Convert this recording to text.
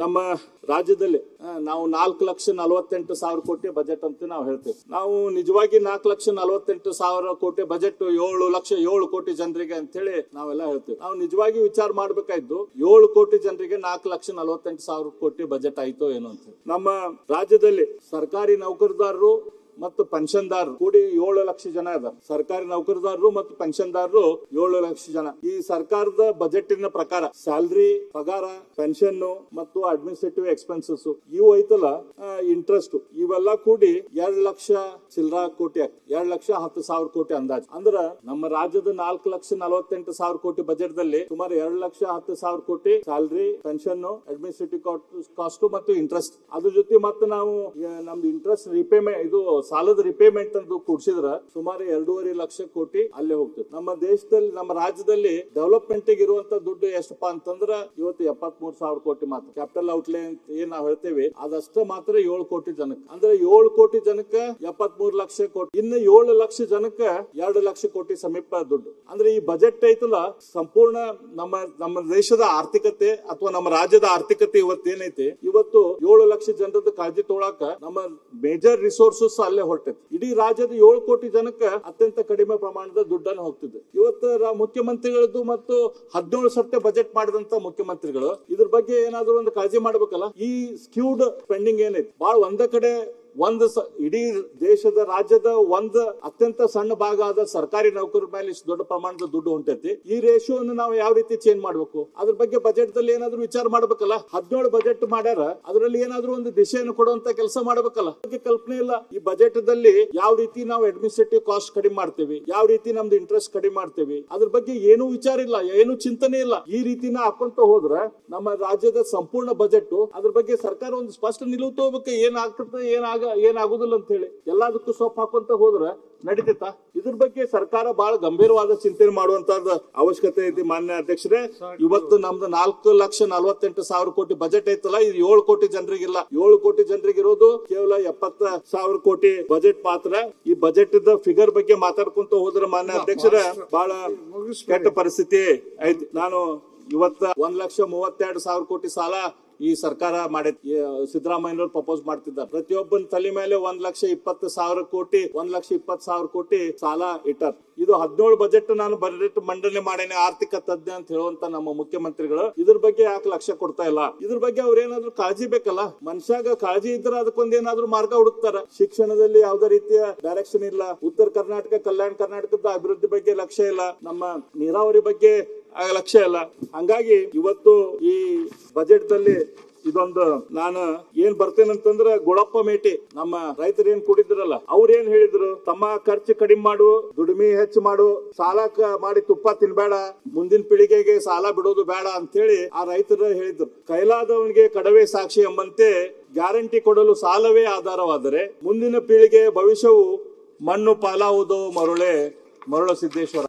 ನಮ್ಮ ರಾಜ್ಯದಲ್ಲಿ ನಾವು 4,48,000 ಕೋಟಿ ಬಜೆಟ್ ಅಂತ ನಾವು ಹೇಳ್ತೇವೆ. ನಾವು ನಿಜವಾಗಿ 4,48,000 ಕೋಟಿ ಬಜೆಟ್ 7 ಕೋಟಿ ಜನರಿಗೆ ಅಂತ ಹೇಳಿ ನಾವೆಲ್ಲ ಹೇಳ್ತೇವೆ. ನಾವು ನಿಜವಾಗಿ ವಿಚಾರ ಮಾಡ್ಬೇಕಾಯ್ತು 7 ಕೋಟಿ ಜನರಿಗೆ 4,48,000 ಕೋಟಿ ಬಜೆಟ್ ಆಯ್ತೋ ಏನೋ ಅಂತ. ನಮ್ಮ ರಾಜ್ಯದಲ್ಲಿ ಸರ್ಕಾರಿ ನೌಕರದಾರರು ಮತ್ತು ಪೆನ್ಷನ್ದಾರರು ಕೂಡಿ 7 ಲಕ್ಷ ಜನ ಇದ್ದಾರೆ. ಸರ್ಕಾರಿ ನೌಕರದಾರರು ಮತ್ತು ಪೆನ್ಷನ್ದಾರರು 7 ಲಕ್ಷ ಜನ. ಈ ಸರ್ಕಾರದ ಬಜೆಟಿನ ಪ್ರಕಾರ ಸ್ಯಾಲರಿ, ಪಗಾರ, ಪೆನ್ಷನ್ ಮತ್ತು ಅಡ್ಮಿನಿಸ್ಟ್ರೇಟಿವ್ ಎಕ್ಸ್ಪೆನ್ಸಸ್ ಇವು ಐತಲ್ಲ, ಇಂಟ್ರೆಸ್ಟ್, ಇವೆಲ್ಲ ಕೂಡಿ 2 ಲಕ್ಷ ಚಿಲ್ಲರ ಕೋಟಿ ಆಗ್ತದೆ. 2,10,000 ಕೋಟಿ ಅಂದಾಜು. ಅಂದ್ರ ನಮ್ಮ ರಾಜ್ಯದ 4,48,000 ಕೋಟಿ ಬಜೆಟ್ ದಲ್ಲಿ ಸುಮಾರು 2,10,000 ಕೋಟಿ ಸ್ಯಾಲರಿ, ಪೆನ್ಷನ್, ಅಡ್ಮಿನಿಸ್ಟ್ರೇಟಿವ್ ಕಾಸ್ಟ್ ಮತ್ತು ಇಂಟ್ರೆಸ್ಟ್. ಅದ್ರ ಜೊತೆ ಮತ್ತೆ ನಾವು ನಮ್ದು ಇಂಟ್ರೆಸ್ಟ್ ರಿಪೇಮೆಂಟ್, ಇದು ಸಾಲದ ರಿಪೇಮೆಂಟ್ ಅಂತ ಕೂಡಿಸಿದ್ರ ಸುಮಾರು 2.5 ಲಕ್ಷ ಕೋಟಿ ಅಲ್ಲೇ ಹೋಗ್ತದೆ. ನಮ್ಮ ದೇಶದಲ್ಲಿ, ನಮ್ಮ ರಾಜ್ಯದಲ್ಲಿ ಡೆವಲಪ್ಮೆಂಟ್ ಇರುವಂತ ದುಡ್ಡು ಎಷ್ಟಪ್ಪ ಅಂತಂದ್ರ ಇವತ್ತು 73,000 ಕೋಟಿ ಮಾತ್ರ. ಕ್ಯಾಪಿಟಲ್ ಔಟ್ಲೇ ಅಂತ ಏನ್ ನಾವು ಹೇಳ್ತೇವೆ ಅದಷ್ಟ ಮಾತ್ರ 7 ಕೋಟಿ ಜನಕ್ಕೆ. ಅಂದ್ರೆ 7 ಕೋಟಿ ಜನಕ್ಕೆ 73 ಲಕ್ಷ ಕೋಟಿ. ಇನ್ನು 7 ಲಕ್ಷ ಜನಕ್ಕೆ 2 ಲಕ್ಷ ಕೋಟಿ ಸಮೀಪ ದುಡ್ಡು. ಅಂದ್ರೆ ಈ ಬಜೆಟ್ ಐತಲ್ಲ ಸಂಪೂರ್ಣ ನಮ್ಮ ದೇಶದ ಆರ್ಥಿಕತೆ ಅಥವಾ ನಮ್ಮ ರಾಜ್ಯದ ಆರ್ಥಿಕತೆ ಇವತ್ತೇನೈತಿ, ಇವತ್ತು 7 ಲಕ್ಷ ಜನರದ ಕಾಳಜಿ ತೊಗೊಳಕ ನಮ್ಮ ಮೇಜರ್ ರಿಸೋರ್ಸಸ್ ಅಲ್ಲೇ ಹೊರಟೈತಿ. ಇಡೀ ರಾಜ್ಯದ 7 ಕೋಟಿ ಜನಕ್ಕೆ ಅತ್ಯಂತ ಕಡಿಮೆ ಪ್ರಮಾಣದ ದುಡ್ಡನ್ನು ಹೋಗ್ತಿದೆ. ಇವತ್ತು ಮುಖ್ಯಮಂತ್ರಿಗಳದ್ದು ಮತ್ತು 17 ಸರ್ತಿ ಬಜೆಟ್ ಮಾಡಿದಂತ ಮುಖ್ಯಮಂತ್ರಿಗಳು ಇದ್ರ ಬಗ್ಗೆ ಏನಾದ್ರು ಒಂದು ಕಾಳಜಿ ಮಾಡ್ಬೇಕಲ್ಲ. ಈ ಸ್ಕ್ಯೂಡ್ ಸ್ಪೆಂಡಿಂಗ್ ಏನೈತಿ ಬಹಳ ಒಂದ ಕಡೆ ಇಡೀ ದೇಶದ ರಾಜ್ಯದ ಅತ್ಯಂತ ಸಣ್ಣ ಭಾಗ ಆದ ಸರ್ಕಾರಿ ನೌಕರರ ಮೇಲೆ ಇಷ್ಟು ದೊಡ್ಡ ಪ್ರಮಾಣದ ದುಡ್ಡು ಹೊಂಟೈತಿ. ಈ ರೇಷಿಯೋನ ನಾವು ಯಾವ ರೀತಿ ಚೇಂಜ್ ಮಾಡ್ಬೇಕು, ಅದ್ರ ಬಗ್ಗೆ ಬಜೆಟ್ ದಲ್ಲಿ ಏನಾದ್ರು ವಿಚಾರ ಮಾಡ್ಬೇಕಲ್ಲ. 17 ಬಜೆಟ್ ಮಾಡ್ಯಾರ, ಅದರಲ್ಲಿ ಏನಾದ್ರು ಒಂದು ದಿಶೆಯನ್ನು ಕೊಡುವಂತ ಕೆಲಸ ಮಾಡ್ಬೇಕಲ್ಲ. ಅದಕ್ಕೆ ಕಲ್ಪನೆ ಇಲ್ಲ. ಈ ಬಜೆಟ್ ದಲ್ಲಿ ಯಾವ ರೀತಿ ನಾವು ಅಡ್ಮಿನಿಸ್ಟ್ರೇಟಿವ್ ಕಾಸ್ಟ್ ಕಡಿಮೆ ಮಾಡ್ತೇವೆ, ಯಾವ ರೀತಿ ನಮ್ದು ಇಂಟ್ರೆಸ್ಟ್ ಕಡಿಮೆ ಮಾಡ್ತೇವೆ, ಅದ್ರ ಬಗ್ಗೆ ಏನೂ ವಿಚಾರ ಇಲ್ಲ, ಏನು ಚಿಂತನೆ ಇಲ್ಲ. ಈ ರೀತಿನ ಹಾಕೊಂತ ಹೋದ್ರ ನಮ್ಮ ರಾಜ್ಯದ ಸಂಪೂರ್ಣ ಬಜೆಟ್ ಅದ್ರ ಬಗ್ಗೆ ಸರ್ಕಾರ ಒಂದು ಸ್ಪಷ್ಟ ನಿಲುವು ತಗೋಬೇಕು. ಏನಾಗ್ತದೆ, ಏನಾಗುದಿಲ್ಲ ಅಂತ ಹೇಳಿ ಎಲ್ಲದಕ್ಕೂ ಸೊಪ್ಪು ಹಾಕೊಂತ ಹೋದ್ರ ನಡೀತೈತ? ಇದ್ರ ಬಗ್ಗೆ ಸರ್ಕಾರ ಬಹಳ ಗಂಭೀರವಾದ ಚಿಂತನೆ ಮಾಡುವಂತದ ಅವಶ್ಯಕತೆ ಐತಿ. ಮಾನ್ಯ ಅಧ್ಯಕ್ಷರೇ, ಇವತ್ತು ನಮ್ದು 4,48,000 ಕೋಟಿ ಬಜೆಟ್ ಐತಲ್ಲ, ಇದು 7 ಕೋಟಿ ಜನರಿಗಿಲ್ಲ. 7 ಕೋಟಿ ಜನರಿಗೆ ಇರೋದು ಕೇವಲ 70,000 ಕೋಟಿ ಬಜೆಟ್ ಮಾತ್ರ. ಈ ಬಜೆಟ್ ಫಿಗರ್ ಬಗ್ಗೆ ಮಾತಾಡ್ಕೊಂತ ಹೋದ್ರ ಮಾನ್ಯ ಅಧ್ಯಕ್ಷರೇ ಬಹಳ ಕೆಟ್ಟ ಪರಿಸ್ಥಿತಿ ಐತಿ. ನಾನು ಇವತ್ತ 1,32,000 ಕೋಟಿ ಸಾಲ ಈ ಸರ್ಕಾರ ಮಾಡೈತಿ. ಸಿದ್ದರಾಮಯ್ಯನವರು ಪ್ರಪೋಸ್ ಮಾಡ್ತಿದ್ದಾರೆ. ಪ್ರತಿಯೊಬ್ಬನ ತಲೆ ಮೇಲೆ 1,20,000 ಕೋಟಿ 1,20,000 ಕೋಟಿ ಸಾಲ ಇಟ್ಟಾರ. ಇದು 17 ಬಜೆಟ್ ನಾನು ಬಜೆಟ್ ಮಂಡನೆ ಮಾಡೇನೆ ಆರ್ಥಿಕ ತಜ್ಞ ಅಂತ ಹೇಳುವಂತ ನಮ್ಮ ಮುಖ್ಯಮಂತ್ರಿಗಳು ಇದ್ರ ಬಗ್ಗೆ ಯಾಕೆ ಲಕ್ಷ್ಯ ಕೊಡ್ತಾ ಇಲ್ಲ? ಇದ್ರ ಬಗ್ಗೆ ಅವ್ರ ಏನಾದ್ರು ಕಾಳಜಿ ಬೇಕಲ್ಲ. ಮನುಷ್ಯಾಗ ಕಾಳಜಿ ಇದ್ರೆ ಅದಕ್ಕೊಂದ್ ಏನಾದ್ರು ಮಾರ್ಗ ಹುಡುಕ್ತಾರ. ಶಿಕ್ಷಣದಲ್ಲಿ ಯಾವುದೇ ರೀತಿಯ ಡೈರೆಕ್ಷನ್ ಇಲ್ಲ. ಉತ್ತರ ಕರ್ನಾಟಕ, ಕಲ್ಯಾಣ ಕರ್ನಾಟಕದ ಅಭಿವೃದ್ಧಿ ಬಗ್ಗೆ ಲಕ್ಷ್ಯ ಇಲ್ಲ. ನಮ್ಮ ನೀರಾವರಿ ಬಗ್ಗೆ ಲಕ್ಷ್ಯ ಇಲ್ಲ. ಹಂಗಾಗಿ ಇವತ್ತು ಈ ಬಜೆಟ್ ದಲ್ಲಿ ಇದೊಂದು ನಾನು ಏನ್ ಬರ್ತೇನಂತಂದ್ರ ಗುಳಪ್ಪ ಮೇಟಿ ನಮ್ಮ ರೈತರು ಏನ್ ಕೂಡಿದ್ರಲ್ಲ, ಅವ್ರ ಏನ್ ಹೇಳಿದ್ರು, ತಮ್ಮ ಖರ್ಚು ಕಡಿಮೆ ಮಾಡು, ದುಡಿಮೆ ಹೆಚ್ಚು ಮಾಡು, ಸಾಲ ಮಾಡಿ ತುಪ್ಪ ತಿನ್ಬೇಡ, ಮುಂದಿನ ಪೀಳಿಗೆಗೆ ಸಾಲ ಬಿಡೋದು ಬೇಡ ಅಂತ ಹೇಳಿ ಆ ರೈತರು ಹೇಳಿದ್ರು. ಕೈಲಾದವನಿಗೆ ಕಡವೆ ಸಾಕ್ಷಿ ಎಂಬಂತೆ ಗ್ಯಾರಂಟಿ ಕೊಡಲು ಸಾಲವೇ ಆಧಾರವಾದರೆ ಮುಂದಿನ ಪೀಳಿಗೆ ಭವಿಷ್ಯವು ಮಣ್ಣು ಪಾಲಾವುದೋ ಮರುಳ ಸಿದ್ದೇಶ್ವರ.